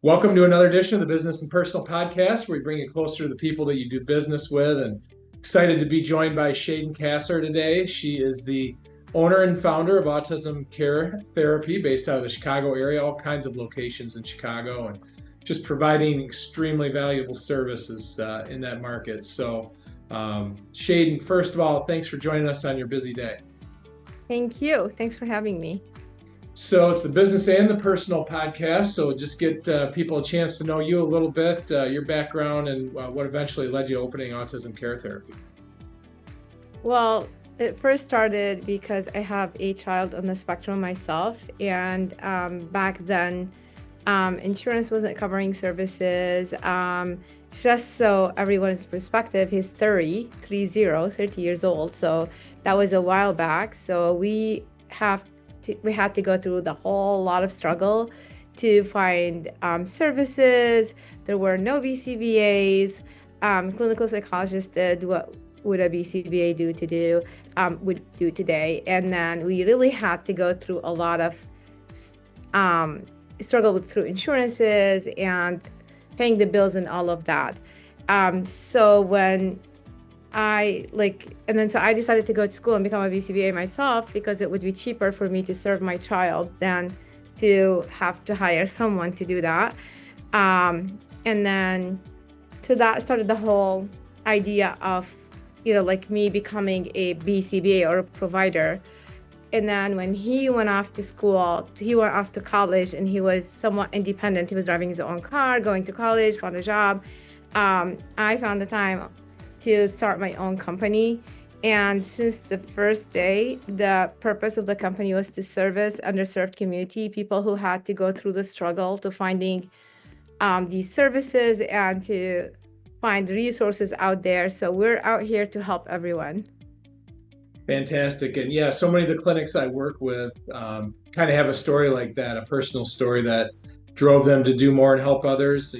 Welcome to another edition of the Business and Personal Podcast, where we bring you closer to the people that you do business with. And excited to be joined by Shaden Kassar today. She is the owner and founder of Autism Care Therapy, based out of the Chicago area, all kinds of locations in Chicago, and just providing extremely valuable services in that market. So, Shaden, first of all, thanks for joining us on your busy day. Thank you. Thanks for having me. So it's the Business and the Personal Podcast. So just get people a chance to know you a little bit, your background, and what eventually led you opening Autism Care Therapy. Well, it first started because I have a child on the spectrum myself. And back then, insurance wasn't covering services. Just so everyone's perspective, he's 30 years old. So that was a while back. So we had to go through the whole lot of struggle to find services. There were no BCBAs. Clinical psychologists did what would a BCBA would do today. And then we really had to go through a lot of struggle through insurances and paying the bills and all of that. So I decided to go to school and become a BCBA myself because it would be cheaper for me to serve my child than to have to hire someone to do that. So that started the whole idea of, me becoming a BCBA or a provider. And then when he went off to college, and he was somewhat independent. He was driving his own car, going to college, found a job. I found the time to start my own company. And since the first day, the purpose of the company was to service underserved community, people who had to go through the struggle to finding these services and to find resources out there. So we're out here to help everyone. Fantastic. And yeah, so many of the clinics I work with kind of have a story like that, a personal story that drove them to do more and help others. So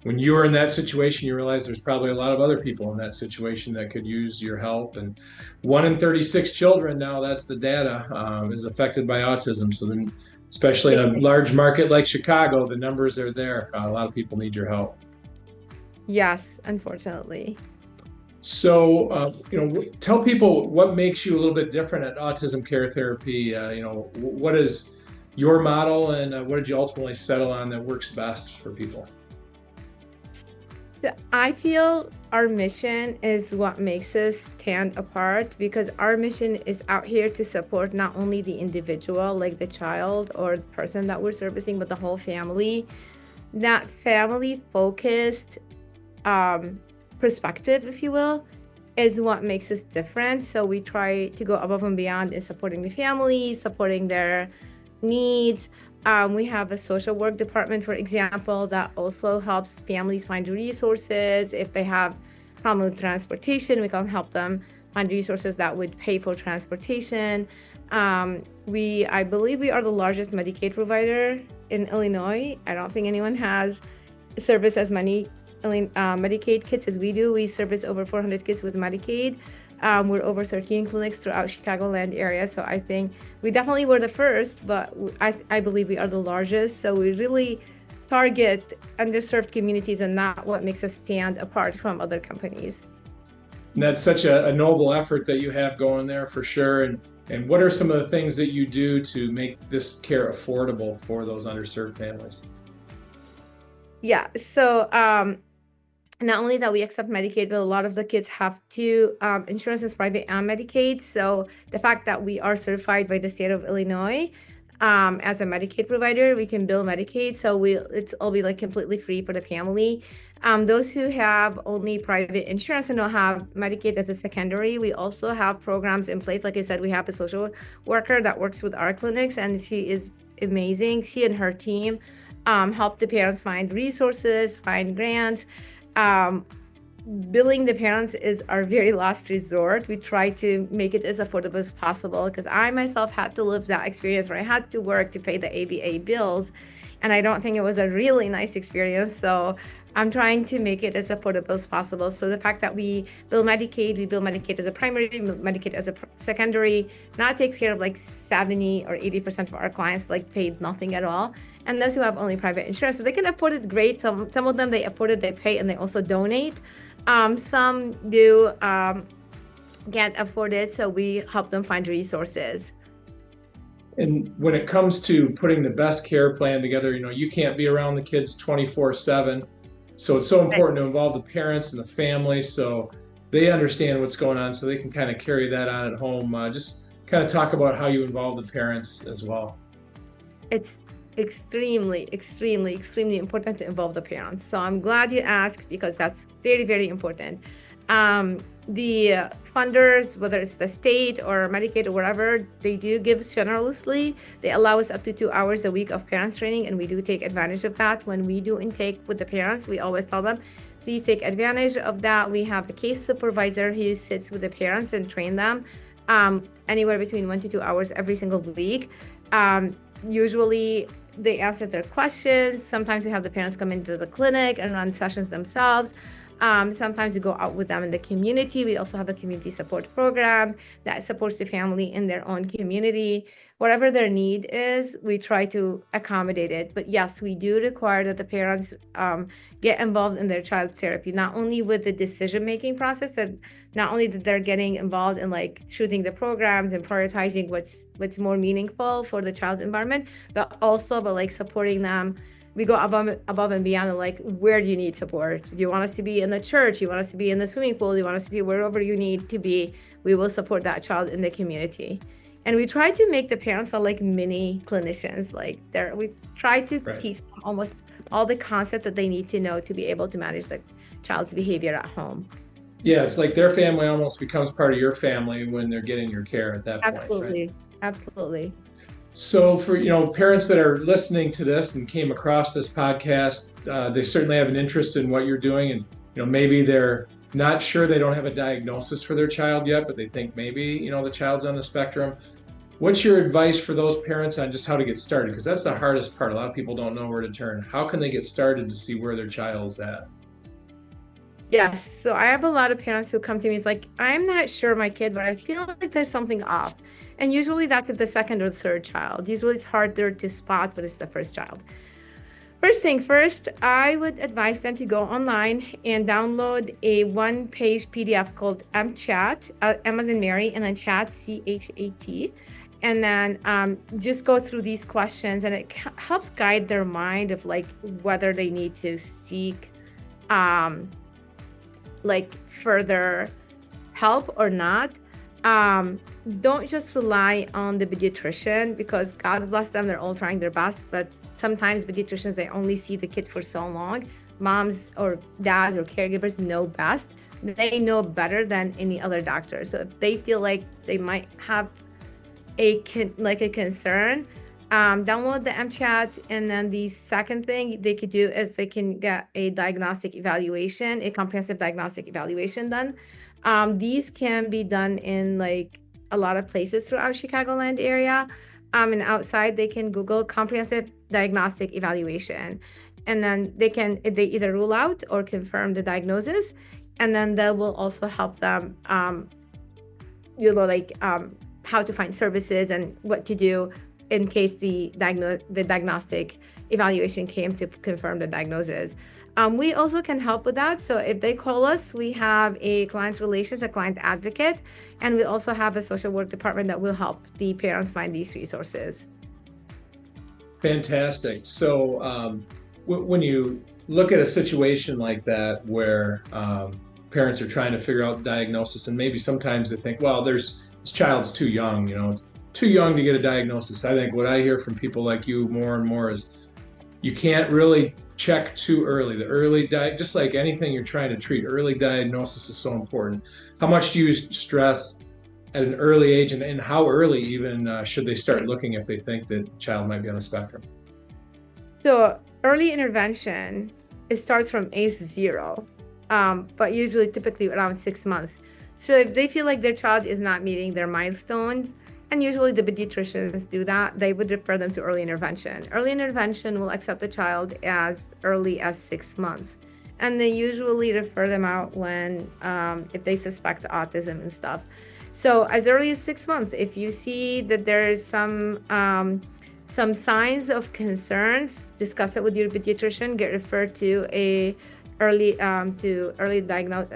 when you were in that situation, you realize there's probably a lot of other people in that situation that could use your help. And 1 in 36 children now, that's the data, is affected by autism. So then, especially in a large market like Chicago, the numbers are there. A lot of people need your help. Yes, unfortunately. So, tell people what makes you a little bit different at Autism Care Therapy. What is your model, and what did you ultimately settle on that works best for people? I feel our mission is what makes us stand apart, because our mission is out here to support not only the individual, like the child or the person that we're servicing, but the whole family. That family-focused perspective, if you will, is what makes us different. So we try to go above and beyond in supporting the family, supporting their needs. We have a social work department, for example, that also helps families find resources. If they have problem with transportation, we can help them find resources that would pay for transportation. I believe we are the largest Medicaid provider in Illinois. I don't think anyone has serviced as many Medicaid kids as we do. We service over 400 kids with Medicaid. We're over 13 clinics throughout Chicagoland area. So I think we definitely were the first, but I believe we are the largest. So we really target underserved communities, and that's what makes us stand apart from other companies. And that's such a noble effort that you have going there, for sure. And what are some of the things that you do to make this care affordable for those underserved families? Yeah, so not only that we accept Medicaid, but a lot of the kids have two insurances, private and Medicaid. So the fact that we are certified by the state of Illinois as a Medicaid provider, we can bill Medicaid. So it'll be completely free for the family. Those who have only private insurance and don't have Medicaid as a secondary, we also have programs in place. Like I said, we have a social worker that works with our clinics, and she is amazing. She and her team help the parents find resources, find grants. Billing the parents is our very last resort. We try to make it as affordable as possible, because I myself had to live that experience where I had to work to pay the ABA bills, and I don't think it was a really nice experience. So I'm trying to make it as affordable as possible. So the fact that we bill Medicaid as a primary, Medicaid as a secondary, now it takes care of like 70 or 80% of our clients like paid nothing at all. And those who have only private insurance, so they can afford it, great. Some of them, they afford it, they pay, and they also donate. Some do can't afford it, so we help them find resources. And when it comes to putting the best care plan together, you can't be around the kids 24/7. So it's so important to involve the parents and the family so they understand what's going on so they can kind of carry that on at home. Just kind of talk about how you involve the parents as well. It's extremely, extremely, extremely important to involve the parents. So I'm glad you asked because that's very, very important. The funders, whether it's the state or Medicaid or whatever, they do give generously. They allow us up to 2 hours a week of parents training, and we do take advantage of that. When we do intake with the parents, we always tell them, please take advantage of that. We have a case supervisor who sits with the parents and train them anywhere between 1 to 2 hours every single week. Usually they answer their questions. Sometimes we have the parents come into the clinic and run sessions themselves. Sometimes we go out with them in the community. We also have a community support program that supports the family in their own community. Whatever their need is, we try to accommodate it. But yes, we do require that the parents get involved in their child's therapy, not only with the decision-making process, that not only that they're getting involved in like choosing the programs and prioritizing what's more meaningful for the child's environment, but also by like supporting them. We go above and beyond, like, where do you need support? Do you want us to be in the church? You want us to be in the swimming pool? You want us to be wherever you need to be? We will support that child in the community. And we try to make the parents are like mini clinicians. Like we try to teach them almost all the concepts that they need to know to be able to manage the child's behavior at home. Yeah, it's like their family almost becomes part of your family when they're getting your care at that point. Absolutely. Absolutely. So for parents that are listening to this and came across this podcast, they certainly have an interest in what you're doing, and maybe they're not sure, they don't have a diagnosis for their child yet, but they think maybe the child's on the spectrum. What's your advice for those parents on just how to get started? Because that's the hardest part. A lot of people don't know where to turn. How can they get started to see where their child's at? Yes. So I have a lot of parents who come to me. It's like, I'm not sure my kid, but I feel like there's something off. And usually that's if the second or third child. Usually it's harder to spot when it's the first child. First thing first, I would advise them to go online and download a one-page PDF called MChat, M as in Mary, and then chat, CHAT. And then just go through these questions, and it helps guide their mind of like whether they need to seek like further help or not. Don't just rely on the pediatrician, because God bless them, they're all trying their best, but sometimes pediatricians, they only see the kid for so long. Moms or dads or caregivers know best. They know better than any other doctor. So if they feel like they might have a concern, download the MChat. And then the second thing they could do is they can get a diagnostic evaluation, a comprehensive diagnostic evaluation done. These can be done in like a lot of places throughout Chicagoland area. And outside, they can Google comprehensive diagnostic evaluation. And then they either rule out or confirm the diagnosis. And then that will also help them, how to find services and what to do in case the diagnostic evaluation came to confirm the diagnosis. We also can help with that. So if they call us, we have a client relations, a client advocate, and we also have a social work department that will help the parents find these resources. Fantastic. So when you look at a situation like that where parents are trying to figure out the diagnosis, and maybe sometimes they think, well, this child's too young, too young to get a diagnosis. I think what I hear from people like you more and more is you can't really check too early. Just like anything you're trying to treat, early diagnosis is so important. How much do you stress at an early age, and how early even should they start looking if they think that a child might be on the spectrum? So early intervention, it starts from age 0, but typically around 6 months. So if they feel like their child is not meeting their milestones, and usually the pediatricians do that, they would refer them to early intervention. Early intervention will accept the child as early as 6 months. and they usually refer them out when if they suspect autism and stuff. So as early as 6 months, if you see that there is some signs of concerns, discuss it with your pediatrician. Get referred to early diagnose.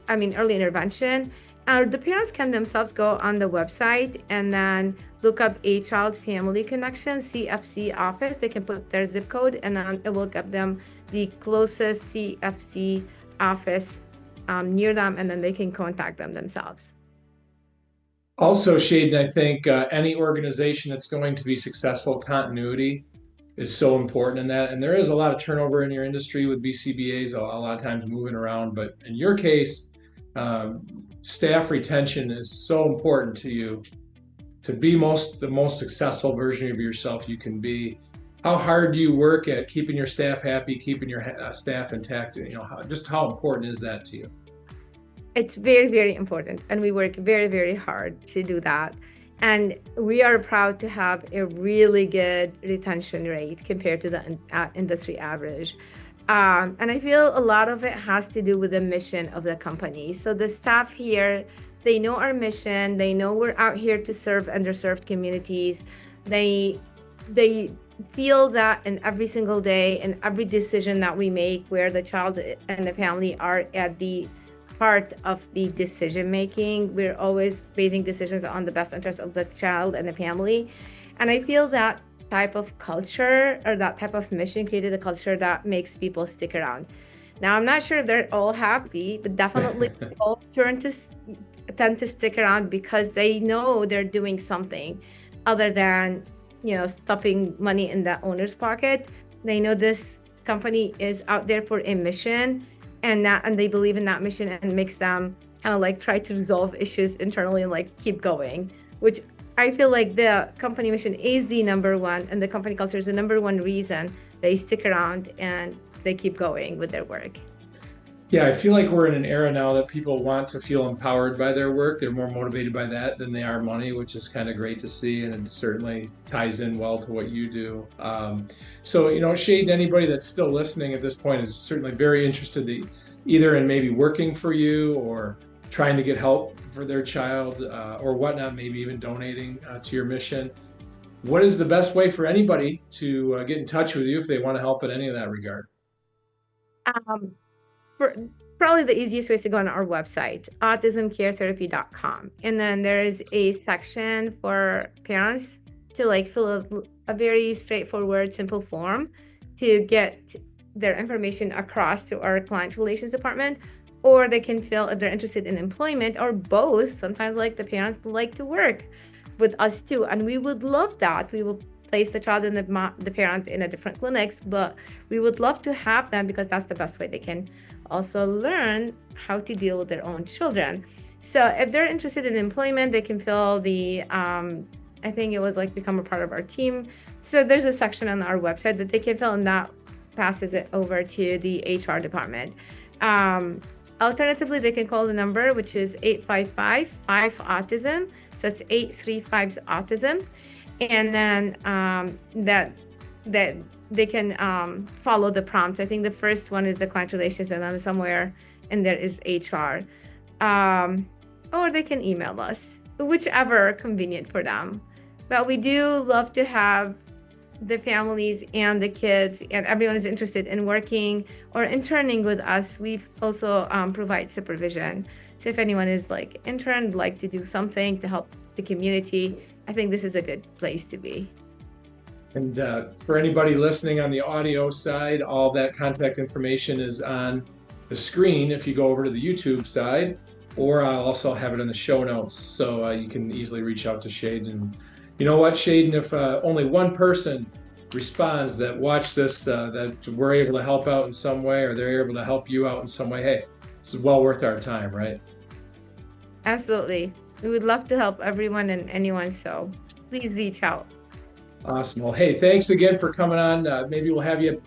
Early intervention. The parents can themselves go on the website and then look up a child family connection CFC office. They can put their zip code, and then it will give them the closest CFC office near them, and then they can contact them themselves. Also, Shaden, I think any organization that's going to be successful, continuity is so important in that. And there is a lot of turnover in your industry with BCBAs, a lot of times moving around. But in your case, staff retention is so important to you to be the most successful version of yourself you can be. How hard do you work at keeping your staff happy, keeping your staff intact? Just how important is that to you? It's very, very important, and we work very, very hard to do that. And we are proud to have a really good retention rate compared to the industry average. And I feel a lot of it has to do with the mission of the company. So the staff here, they know our mission. They know we're out here to serve underserved communities. They feel that in every single day, in every decision that we make, where the child and the family are at the part of the decision making. We're always basing decisions on the best interest of the child and the family. And I feel that type of culture or that type of mission created a culture that makes people stick around. Now, I'm not sure if they're all happy, but definitely people tend to stick around because they know they're doing something other than, stuffing money in the owner's pocket. They know this company is out there for a mission, and they believe in that mission, and makes them kind of like try to resolve issues internally and like keep going, which I feel like the company mission is the number one, and the company culture is the number one reason they stick around and they keep going with their work. Yeah, I feel like we're in an era now that people want to feel empowered by their work. They're more motivated by that than they are money, which is kind of great to see, and it certainly ties in well to what you do. Shaden, anybody that's still listening at this point is certainly very interested either in maybe working for you or trying to get help for their child or whatnot, maybe even donating to your mission. What is the best way for anybody to get in touch with you if they want to help in any of that regard? Um, Probably the easiest way is to go on our website, autismcaretherapy.com. And then there's a section for parents to like fill a very straightforward, simple form to get their information across to our client relations department. Or they can fill if they're interested in employment, or both. Sometimes like the parents like to work with us too. And we would love that. We will place the child and the parent in a different clinics, but we would love to have them because that's the best way they can also learn how to deal with their own children. So if they're interested in employment, they can fill I think it was like become a part of our team. So there's a section on our website that they can fill, and that passes it over to the HR department. Alternatively, they can call the number, which is 855-5-AUTISM. So it's 835-AUTISM. And then that they can follow the prompts. I think the first one is the client relations, and then somewhere in there is HR. Or they can email us, whichever convenient for them. But we do love to have the families and the kids and everyone is interested in working or interning with us. We've also provide supervision. So if anyone is like intern, like to do something to help the community, I think this is a good place to be. And for anybody listening on the audio side, all that contact information is on the screen if you go over to the YouTube side, or I'll also have it in the show notes, so you can easily reach out to Shaden. You know what, Shaden, if only one person responds that watch this, that we're able to help out in some way, or they're able to help you out in some way, hey, this is well worth our time, right? Absolutely. We would love to help everyone and anyone, so please reach out. Awesome. Well, hey, thanks again for coming on. Maybe we'll have you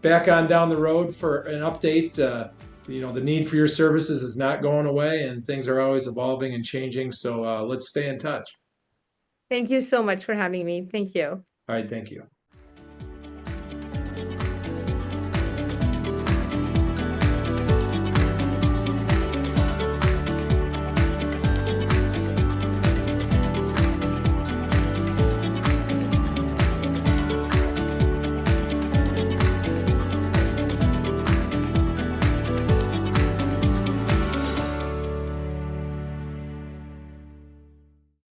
back on down the road for an update. The need for your services is not going away, and things are always evolving and changing. So let's stay in touch. Thank you so much for having me. Thank you. All right. Thank you.